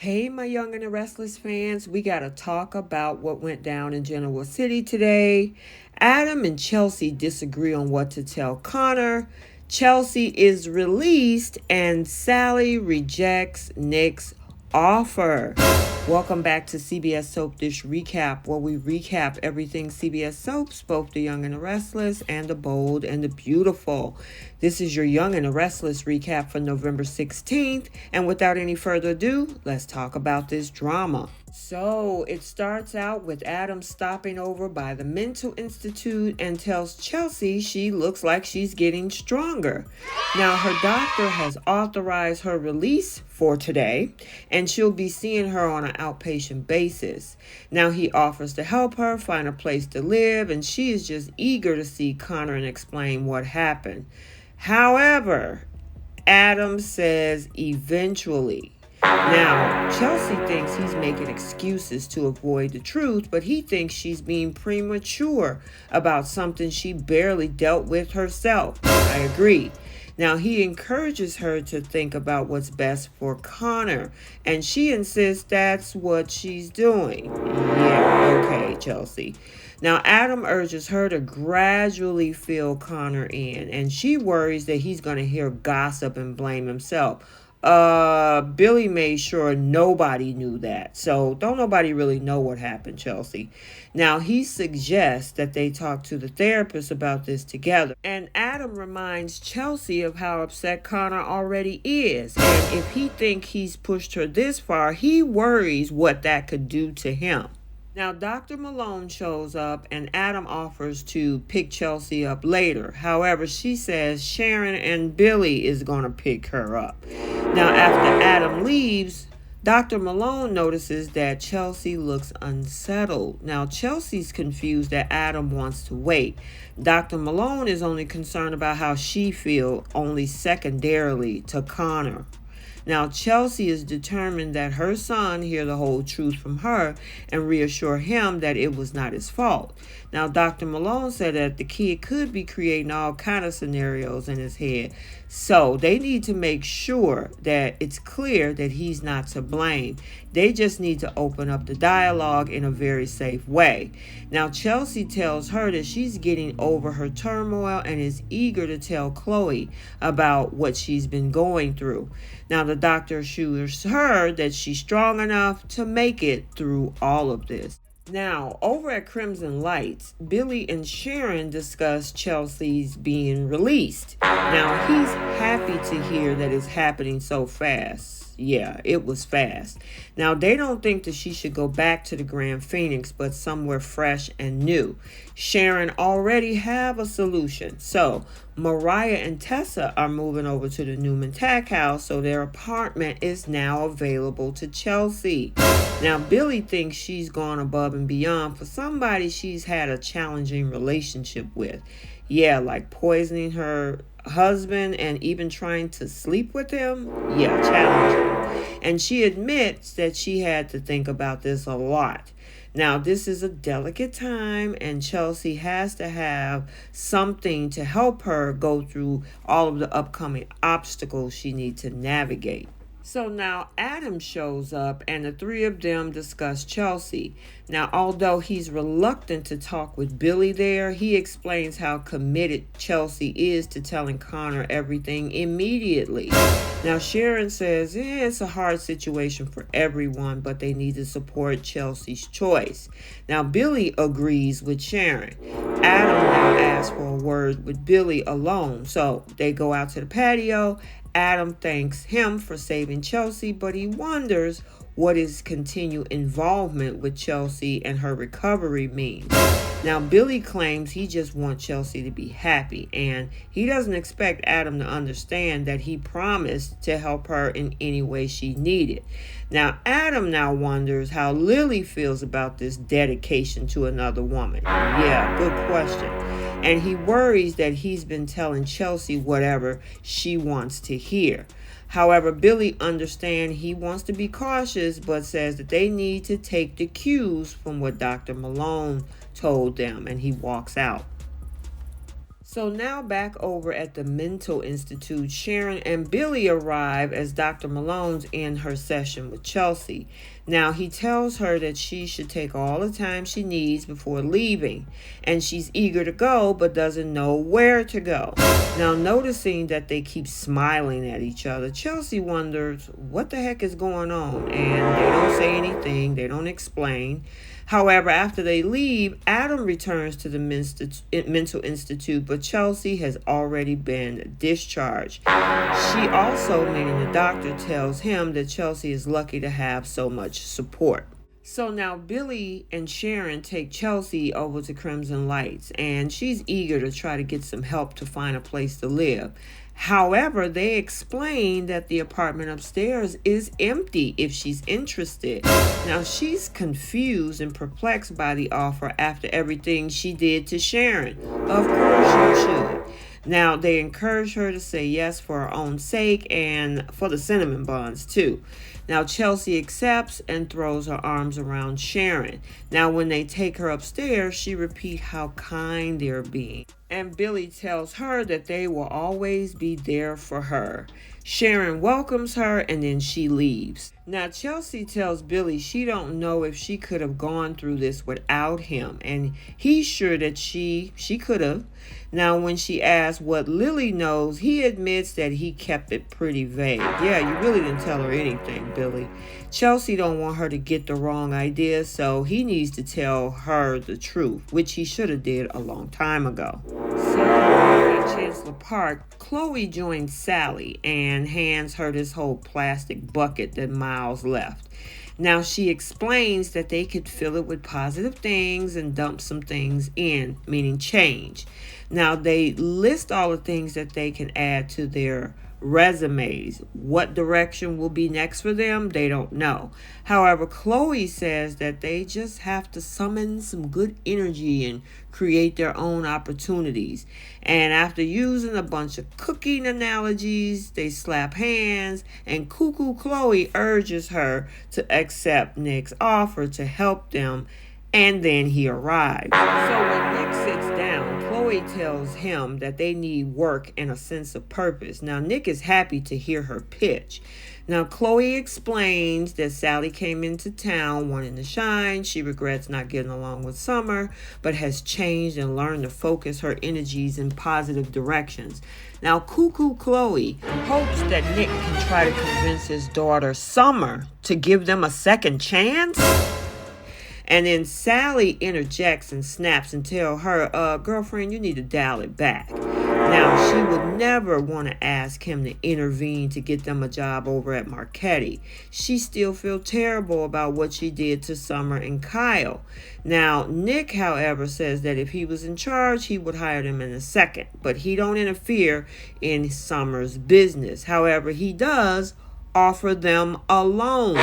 Hey, my Young and the Restless fans, we got to talk about what went down in Genoa City today. Adam and Chelsea disagree on what to tell Connor. Chelsea is released, and Sally rejects Nick's offer. Welcome back to CBS Soap Dish Recap, where we recap everything CBS Soaps, both the Young and the Restless and the Bold and the Beautiful. This is your Young and the Restless recap for November 16th, and without any further ado, let's talk about this drama. So it starts out with Adam stopping over by the mental institute and tells Chelsea she looks like she's getting stronger. Now her doctor has authorized her release for today, and she'll be seeing her on an outpatient basis. Now he offers to help her find a place to live, and she is just eager to see Connor and explain what happened. However, Adam says eventually. Now, Chelsea thinks he's making excuses to avoid the truth, but he thinks she's being premature about something she barely dealt with herself. I agree. Now, he encourages her to think about what's best for Connor, and she insists that's what she's doing. Yeah, okay, Chelsea. Now, Adam urges her to gradually fill Connor in, and she worries that he's going to hear gossip and blame himself. Billy made sure nobody knew that. So don't nobody really know what happened, Chelsea. Now he suggests that they talk to the therapist about this together. And Adam reminds Chelsea of how upset Connor already is. And if he thinks he's pushed her this far, he worries what that could do to him. Now, Dr. Malone shows up and Adam offers to pick Chelsea up later. However, she says Sharon and Billy is going to pick her up. Now, after Adam leaves, Dr. Malone notices that Chelsea looks unsettled. Now, Chelsea's confused that Adam wants to wait. Dr. Malone is only concerned about how she feels, only secondarily to Connor. Now, Chelsea is determined that her son hear the whole truth from her and reassure him that it was not his fault. Now, Dr. Malone said that the kid could be creating all kind of scenarios in his head. So they need to make sure that it's clear that he's not to blame. They just need to open up the dialogue in a very safe way. Now, Chelsea tells her that she's getting over her turmoil and is eager to tell Chloe about what she's been going through. Now, the doctor assures her that she's strong enough to make it through all of this. Now, over at Crimson Lights, Billy and Sharon discuss Chelsea's being released. Now, he's happy to hear that it's happening so fast. Yeah, it was fast. Now, they don't think that she should go back to the Grand Phoenix, but somewhere fresh and new. Sharon already have a solution. So, Mariah and Tessa are moving over to the Newman Tack house, so their apartment is now available to Chelsea. Now, Billy thinks she's gone above and beyond for somebody she's had a challenging relationship with. Yeah, like poisoning her husband and even trying to sleep with him. Yeah, challenging. And she admits that she had to think about this a lot. Now, this is a delicate time, and Chelsea has to have something to help her go through all of the upcoming obstacles she needs to navigate. So now Adam shows up and the three of them discuss Chelsea. Now, although he's reluctant to talk with Billy there, he explains how committed Chelsea is to telling Connor everything immediately. Now, Sharon says it's a hard situation for everyone, but they need to support Chelsea's choice. Now, Billy agrees with Sharon. Adam now asks for a word with Billy alone, so they go out to the patio. Adam thanks him for saving Chelsea, but he wonders what his continued involvement with Chelsea and her recovery means. Now, Billy claims he just wants Chelsea to be happy, and he doesn't expect Adam to understand that he promised to help her in any way she needed. Now, Adam now wonders how Lily feels about this dedication to another woman. Yeah, good question. And he worries that he's been telling Chelsea whatever she wants to hear. However, Billy understands he wants to be cautious, but says that they need to take the cues from what Dr. Malone told them, and he walks out. So now back over at the Mental Institute, Sharon and Billy arrive as Dr. Malone's in her session with Chelsea. Now he tells her that she should take all the time she needs before leaving, and she's eager to go but doesn't know where to go. Now noticing that they keep smiling at each other, Chelsea wonders what the heck is going on, and they don't say anything, they don't explain. However, after they leave, Adam returns to the mental institute, but Chelsea has already been discharged. She also, meaning the doctor, tells him that Chelsea is lucky to have so much support. So now Billy and Sharon take Chelsea over to Crimson Lights, and she's eager to try to get some help to find a place to live. However, they explain that the apartment upstairs is empty if she's interested. Now, she's confused and perplexed by the offer after everything she did to Sharon. Of course you should. Now, they encourage her to say yes for her own sake and for the cinnamon buns, too. Now, Chelsea accepts and throws her arms around Sharon. Now, when they take her upstairs, she repeats how kind they're being. And Billy tells her that they will always be there for her. Sharon welcomes her and then she leaves. Now Chelsea tells Billy she don't know if she could have gone through this without him, and he's sure that she could have. Now when she asks what Lily knows, he admits that he kept it pretty vague. Yeah, you really didn't tell her anything, Billy. Chelsea don't want her to get the wrong idea, so he needs to tell her the truth, which he should have did a long time ago. So at Chancellor Park, Chloe joins Sally and hands her this whole plastic bucket that Miles left. Now she explains that they could fill it with positive things and dump some things in, meaning change. Now they list all the things that they can add to their resumes. What direction will be next for them, they don't know. However, Chloe says that they just have to summon some good energy and create their own opportunities. And after using a bunch of cooking analogies, they slap hands, and Cuckoo Chloe urges her to accept Nick's offer to help them, and then he arrives. So when Nick sits down, Chloe tells him that they need work and a sense of purpose. Now Nick is happy to hear her pitch. Now Chloe explains that Sally came into town wanting to shine. She regrets not getting along with Summer, but has changed and learned to focus her energies in positive directions. Now Cuckoo Chloe hopes that Nick can try to convince his daughter Summer to give them a second chance. And then Sally interjects and snaps and tells her, girlfriend, you need to dial it back. Now, she would never want to ask him to intervene to get them a job over at Marchetti. She still feels terrible about what she did to Summer and Kyle. Now, Nick, however, says that if he was in charge, he would hire them in a second. But he don't interfere in Summer's business. However, he does offer them a loan.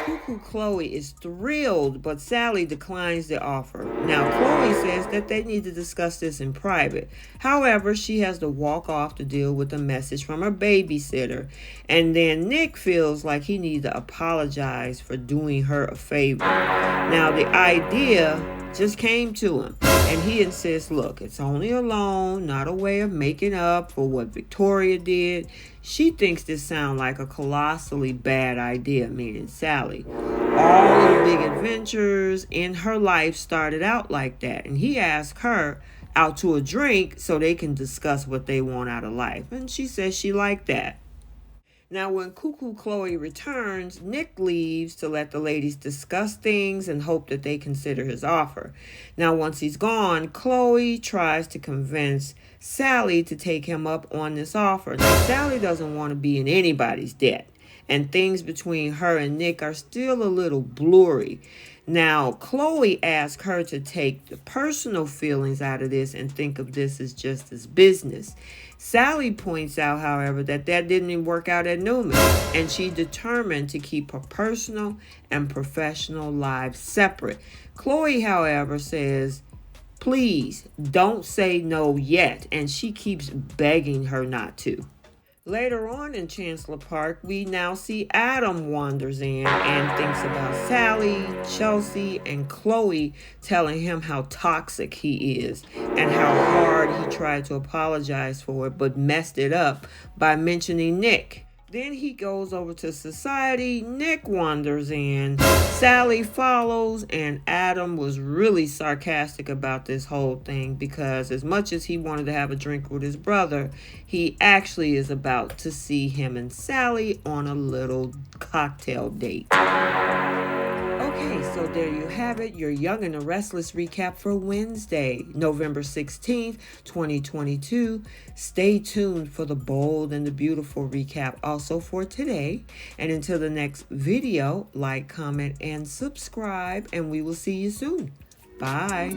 Cuckoo Chloe is thrilled, but Sally declines the offer. Now, Chloe says that they need to discuss this in private. However, she has to walk off to deal with a message from her babysitter. And then Nick feels like he needs to apologize for doing her a favor. Now, the idea just came to him, and he insists, look, it's only a loan, not a way of making up for what Victoria did. She thinks this sounds like a colossally bad idea, meaning Sally. All of the big adventures in her life started out like that, and he asked her out to a drink so they can discuss what they want out of life, and she says she liked that. Now, when Cuckoo Chloe returns, Nick leaves to let the ladies discuss things and hope that they consider his offer. Now, once he's gone, Chloe tries to convince Sally to take him up on this offer. Now, Sally doesn't want to be in anybody's debt, and things between her and Nick are still a little blurry. Now, Chloe asks her to take the personal feelings out of this and think of this as just as business. Sally points out, however, that didn't work out at Newman, and she's determined to keep her personal and professional lives separate. Chloe, however, says, please don't say no yet, and she keeps begging her not to. Later on in Chancellor Park, we now see Adam wanders in and thinks about Sally, Chelsea, and Chloe telling him how toxic he is and how hard he tried to apologize for it but messed it up by mentioning Nick. Then he goes over to Society, Nick wanders in, Sally follows, and Adam was really sarcastic about this whole thing because as much as he wanted to have a drink with his brother, he actually is about to see him and Sally on a little cocktail date. Okay, so there you have it, your Young and the Restless recap for Wednesday, November 16th, 2022. Stay tuned for the bold and the beautiful recap also for today. And until the next video, like, comment, and subscribe, and we will see you soon. Bye.